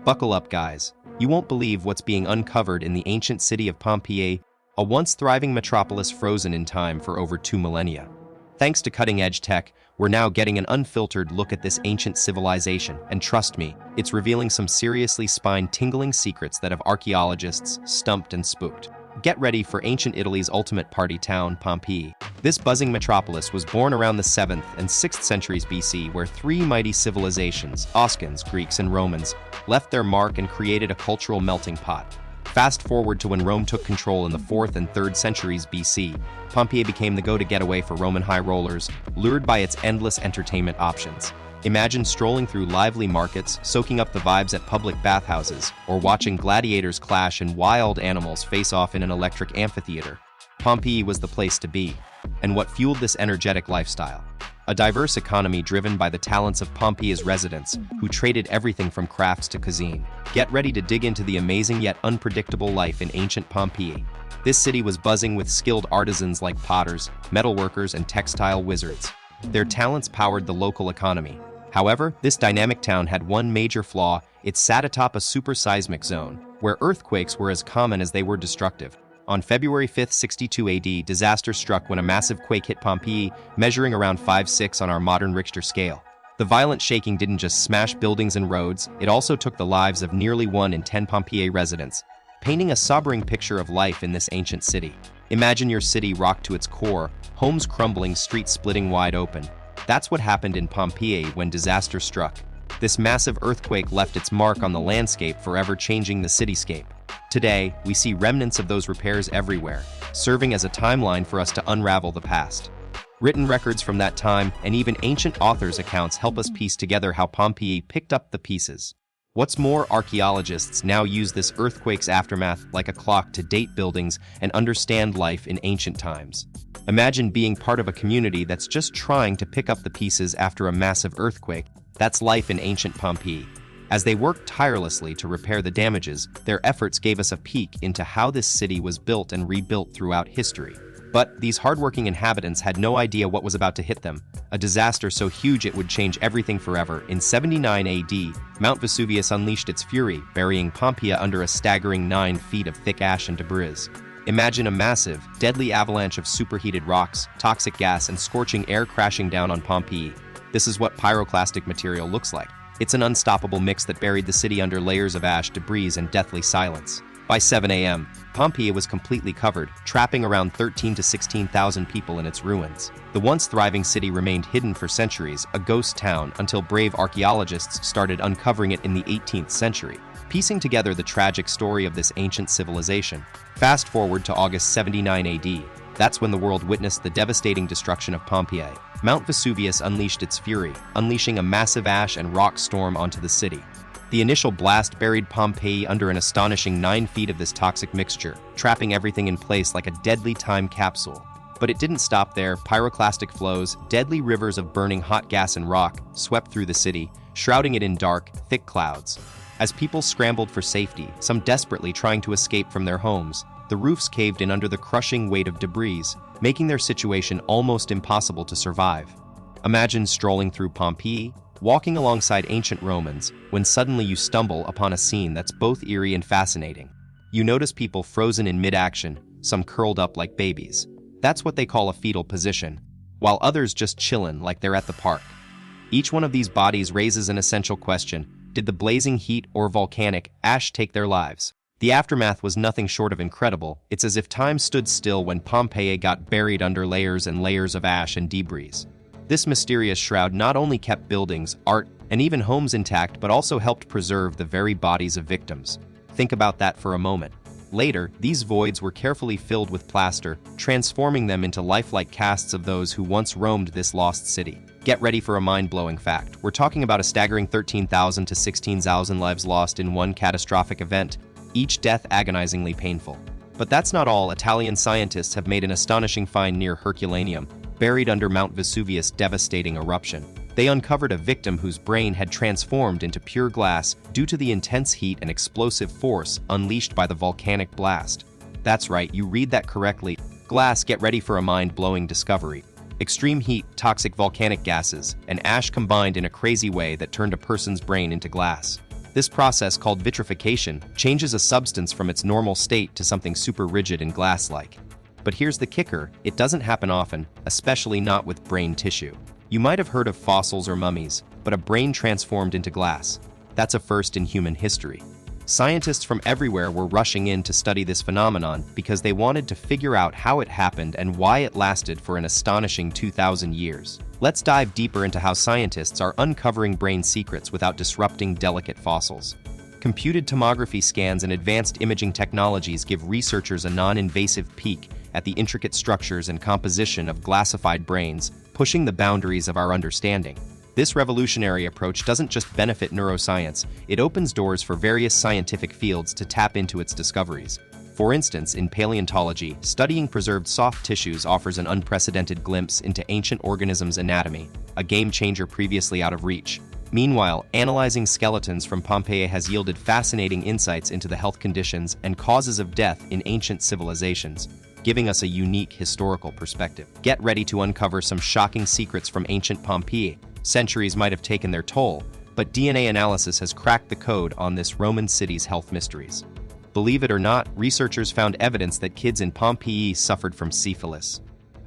Buckle up, guys. You won't believe what's being uncovered in the ancient city of Pompeii, a once thriving metropolis frozen in time for over 2 millennia. Thanks to cutting-edge tech, we're now getting an unfiltered look at this ancient civilization, and trust me, it's revealing some seriously spine-tingling secrets that have archaeologists stumped and spooked. Get ready for ancient Italy's ultimate party town, Pompeii. This buzzing metropolis was born around the 7th and 6th centuries BC, where three mighty civilizations, Etruscans, Greeks, and Romans, left their mark and created a cultural melting pot. Fast forward to when Rome took control in the 4th and 3rd centuries BC, Pompeii became the go-to getaway for Roman high rollers, lured by its endless entertainment options. Imagine strolling through lively markets, soaking up the vibes at public bathhouses, or watching gladiators clash and wild animals face off in an electric amphitheater. Pompeii was the place to be. And what fueled this energetic lifestyle? A diverse economy driven by the talents of Pompeii's residents, who traded everything from crafts to cuisine. Get ready to dig into the amazing yet unpredictable life in ancient Pompeii. This city was buzzing with skilled artisans like potters, metalworkers, and textile wizards. Their talents powered the local economy. However, this dynamic town had one major flaw: it sat atop a superseismic zone, where earthquakes were as common as they were destructive. On February 5, 62 AD, disaster struck when a massive quake hit Pompeii, measuring around 5.6 on our modern Richter scale. The violent shaking didn't just smash buildings and roads, it also took the lives of nearly 1 in 10 Pompeii residents, painting a sobering picture of life in this ancient city. Imagine your city rocked to its core, homes crumbling, streets splitting wide open. That's what happened in Pompeii when disaster struck. This massive earthquake left its mark on the landscape, forever changing the cityscape. Today, we see remnants of those repairs everywhere, serving as a timeline for us to unravel the past. Written records from that time and even ancient authors' accounts help us piece together how Pompeii picked up the pieces. What's more, archaeologists now use this earthquake's aftermath like a clock to date buildings and understand life in ancient times. Imagine being part of a community that's just trying to pick up the pieces after a massive earthquake. That's life in ancient Pompeii. As they worked tirelessly to repair the damages, their efforts gave us a peek into how this city was built and rebuilt throughout history. But these hardworking inhabitants had no idea what was about to hit them. A disaster so huge it would change everything forever. In 79 AD, Mount Vesuvius unleashed its fury, burying Pompeii under a staggering 9 feet of thick ash and debris. Imagine a massive, deadly avalanche of superheated rocks, toxic gas, and scorching air crashing down on Pompeii. This is what pyroclastic material looks like. It's an unstoppable mix that buried the city under layers of ash, debris, and deathly silence. By 7 a.m., Pompeii was completely covered, trapping around 13,000 to 16,000 people in its ruins. The once thriving city remained hidden for centuries, a ghost town, until brave archaeologists started uncovering it in the 18th century, piecing together the tragic story of this ancient civilization. Fast forward to August 79 AD. That's when the world witnessed the devastating destruction of Pompeii. Mount Vesuvius unleashed its fury, unleashing a massive ash and rock storm onto the city. The initial blast buried Pompeii under an astonishing 9 feet of this toxic mixture, trapping everything in place like a deadly time capsule. But it didn't stop there. Pyroclastic flows, deadly rivers of burning hot gas and rock, swept through the city, shrouding it in dark, thick clouds. As people scrambled for safety, some desperately trying to escape from their homes, the roofs caved in under the crushing weight of debris, making their situation almost impossible to survive. Imagine strolling through Pompeii, walking alongside ancient Romans, when suddenly you stumble upon a scene that's both eerie and fascinating. You notice people frozen in mid-action, some curled up like babies. That's what they call a fetal position, while others just chillin' like they're at the park. Each one of these bodies raises an essential question: did the blazing heat or volcanic ash take their lives? The aftermath was nothing short of incredible. It's as if time stood still when Pompeii got buried under layers and layers of ash and debris. This mysterious shroud not only kept buildings, art, and even homes intact, but also helped preserve the very bodies of victims. Think about that for a moment. Later, these voids were carefully filled with plaster, transforming them into lifelike casts of those who once roamed this lost city. Get ready for a mind-blowing fact. We're talking about a staggering 13,000 to 16,000 lives lost in one catastrophic event, each death agonizingly painful. But that's not all. Italian scientists have made an astonishing find near Herculaneum, buried under Mount Vesuvius' devastating eruption. They uncovered a victim whose brain had transformed into pure glass due to the intense heat and explosive force unleashed by the volcanic blast. That's right, you read that correctly. Glass. Get ready for a mind-blowing discovery. Extreme heat, toxic volcanic gases, and ash combined in a crazy way that turned a person's brain into glass. This process, called vitrification, changes a substance from its normal state to something super rigid and glass-like. But here's the kicker, it doesn't happen often, especially not with brain tissue. You might have heard of fossils or mummies, but a brain transformed into glass. That's a first in human history. Scientists from everywhere were rushing in to study this phenomenon because they wanted to figure out how it happened and why it lasted for an astonishing 2,000 years. Let's dive deeper into how scientists are uncovering brain secrets without disrupting delicate fossils. Computed tomography scans and advanced imaging technologies give researchers a non-invasive peek at the intricate structures and composition of glassified brains, pushing the boundaries of our understanding. This revolutionary approach doesn't just benefit neuroscience, it opens doors for various scientific fields to tap into its discoveries. For instance, in paleontology, studying preserved soft tissues offers an unprecedented glimpse into ancient organisms' anatomy, a game-changer previously out of reach. Meanwhile, analyzing skeletons from Pompeii has yielded fascinating insights into the health conditions and causes of death in ancient civilizations, giving us a unique historical perspective. Get ready to uncover some shocking secrets from ancient Pompeii. Centuries might have taken their toll, but DNA analysis has cracked the code on this Roman city's health mysteries. Believe it or not, researchers found evidence that kids in Pompeii suffered from syphilis,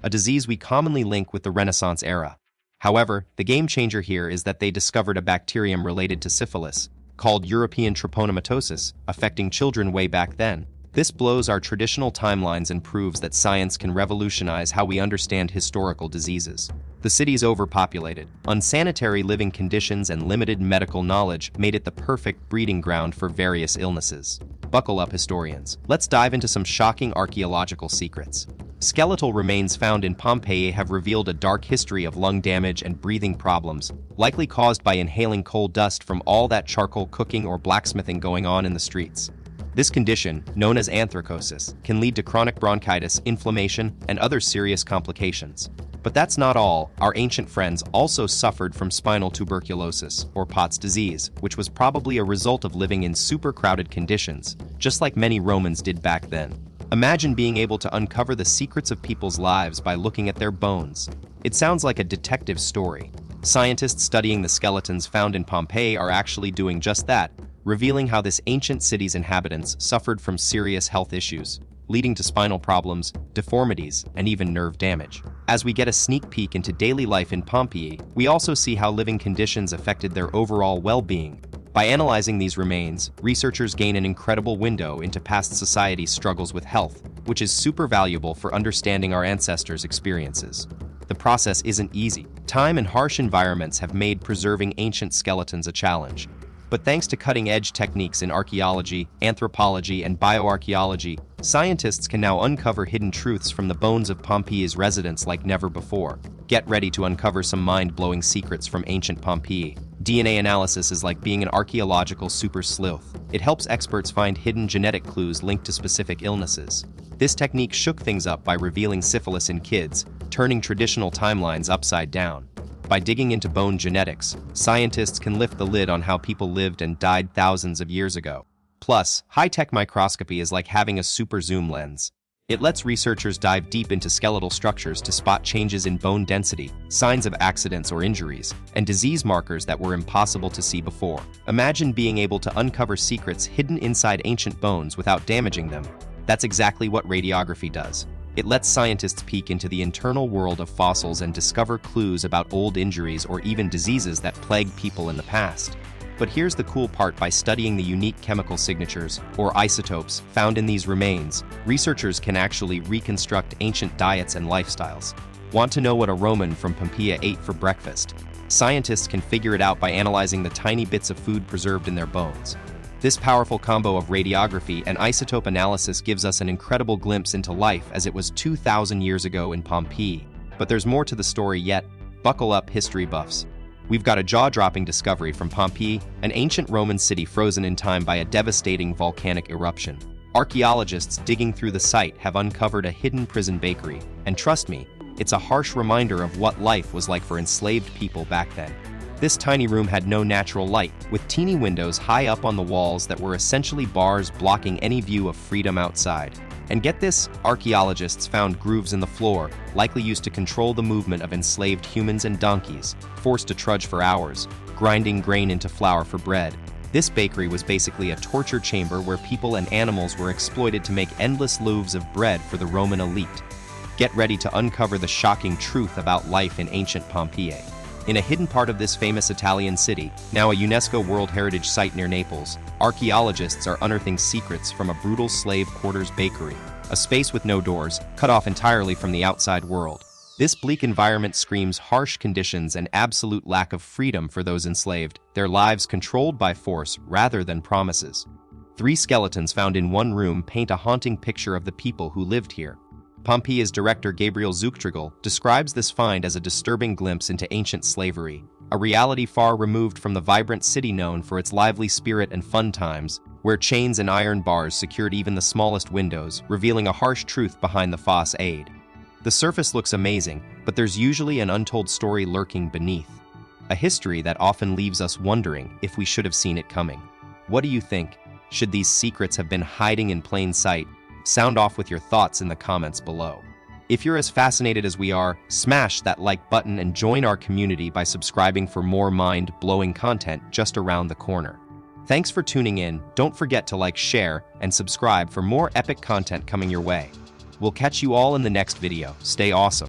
a disease we commonly link with the Renaissance era. However, the game-changer here is that they discovered a bacterium related to syphilis, called European trypanomatosis, affecting children way back then. This blows our traditional timelines and proves that science can revolutionize how we understand historical diseases. The city's overpopulated, unsanitary living conditions and limited medical knowledge made it the perfect breeding ground for various illnesses. Buckle up, historians. Let's dive into some shocking archaeological secrets. Skeletal remains found in Pompeii have revealed a dark history of lung damage and breathing problems, likely caused by inhaling coal dust from all that charcoal cooking or blacksmithing going on in the streets. This condition, known as anthracosis, can lead to chronic bronchitis, inflammation, and other serious complications. But that's not all. Our ancient friends also suffered from spinal tuberculosis, or Pott's disease, which was probably a result of living in super crowded conditions, just like many Romans did back then. Imagine being able to uncover the secrets of people's lives by looking at their bones. It sounds like a detective story. Scientists studying the skeletons found in Pompeii are actually doing just that, revealing how this ancient city's inhabitants suffered from serious health issues, leading to spinal problems, deformities, and even nerve damage. As we get a sneak peek into daily life in Pompeii, we also see how living conditions affected their overall well-being. By analyzing these remains, researchers gain an incredible window into past society's struggles with health, which is super valuable for understanding our ancestors' experiences. The process isn't easy. Time and harsh environments have made preserving ancient skeletons a challenge. But thanks to cutting-edge techniques in archaeology, anthropology, and bioarchaeology, scientists can now uncover hidden truths from the bones of Pompeii's residents like never before. Get ready to uncover some mind-blowing secrets from ancient Pompeii. DNA analysis is like being an archaeological super sleuth. It helps experts find hidden genetic clues linked to specific illnesses. This technique shook things up by revealing syphilis in kids, turning traditional timelines upside down. By digging into bone genetics, scientists can lift the lid on how people lived and died thousands of years ago. Plus, high-tech microscopy is like having a super zoom lens. It lets researchers dive deep into skeletal structures to spot changes in bone density, signs of accidents or injuries, and disease markers that were impossible to see before. Imagine being able to uncover secrets hidden inside ancient bones without damaging them. That's exactly what radiography does. It lets scientists peek into the internal world of fossils and discover clues about old injuries or even diseases that plagued people in the past. But here's the cool part: by studying the unique chemical signatures, or isotopes, found in these remains, researchers can actually reconstruct ancient diets and lifestyles. Want to know what a Roman from Pompeii ate for breakfast? Scientists can figure it out by analyzing the tiny bits of food preserved in their bones. This powerful combo of radiography and isotope analysis gives us an incredible glimpse into life as it was 2,000 years ago in Pompeii. But there's more to the story yet. Buckle up, history buffs. We've got a jaw-dropping discovery from Pompeii, an ancient Roman city frozen in time by a devastating volcanic eruption. Archaeologists digging through the site have uncovered a hidden prison bakery, and trust me, it's a harsh reminder of what life was like for enslaved people back then. This tiny room had no natural light, with teeny windows high up on the walls that were essentially bars blocking any view of freedom outside. And get this, archaeologists found grooves in the floor, likely used to control the movement of enslaved humans and donkeys, forced to trudge for hours, grinding grain into flour for bread. This bakery was basically a torture chamber where people and animals were exploited to make endless loaves of bread for the Roman elite. Get ready to uncover the shocking truth about life in ancient Pompeii. In a hidden part of this famous Italian city, now a UNESCO World Heritage Site near Naples, archaeologists are unearthing secrets from a brutal slave quarters bakery, a space with no doors, cut off entirely from the outside world. This bleak environment screams harsh conditions and absolute lack of freedom for those enslaved, their lives controlled by force rather than promises. 3 skeletons found in one room paint a haunting picture of the people who lived here. Pompeii's director Gabriel Zuchtrigal describes this find as a disturbing glimpse into ancient slavery, a reality far removed from the vibrant city known for its lively spirit and fun times, where chains and iron bars secured even the smallest windows, revealing a harsh truth behind the facade. The surface looks amazing, but there's usually an untold story lurking beneath. A history that often leaves us wondering if we should have seen it coming. What do you think? Should these secrets have been hiding in plain sight? Sound off with your thoughts in the comments below. If you're as fascinated as we are, smash that like button and join our community by subscribing for more mind-blowing content just around the corner. Thanks for tuning in. Don't forget to like, share, and subscribe for more epic content coming your way. We'll catch you all in the next video. Stay awesome.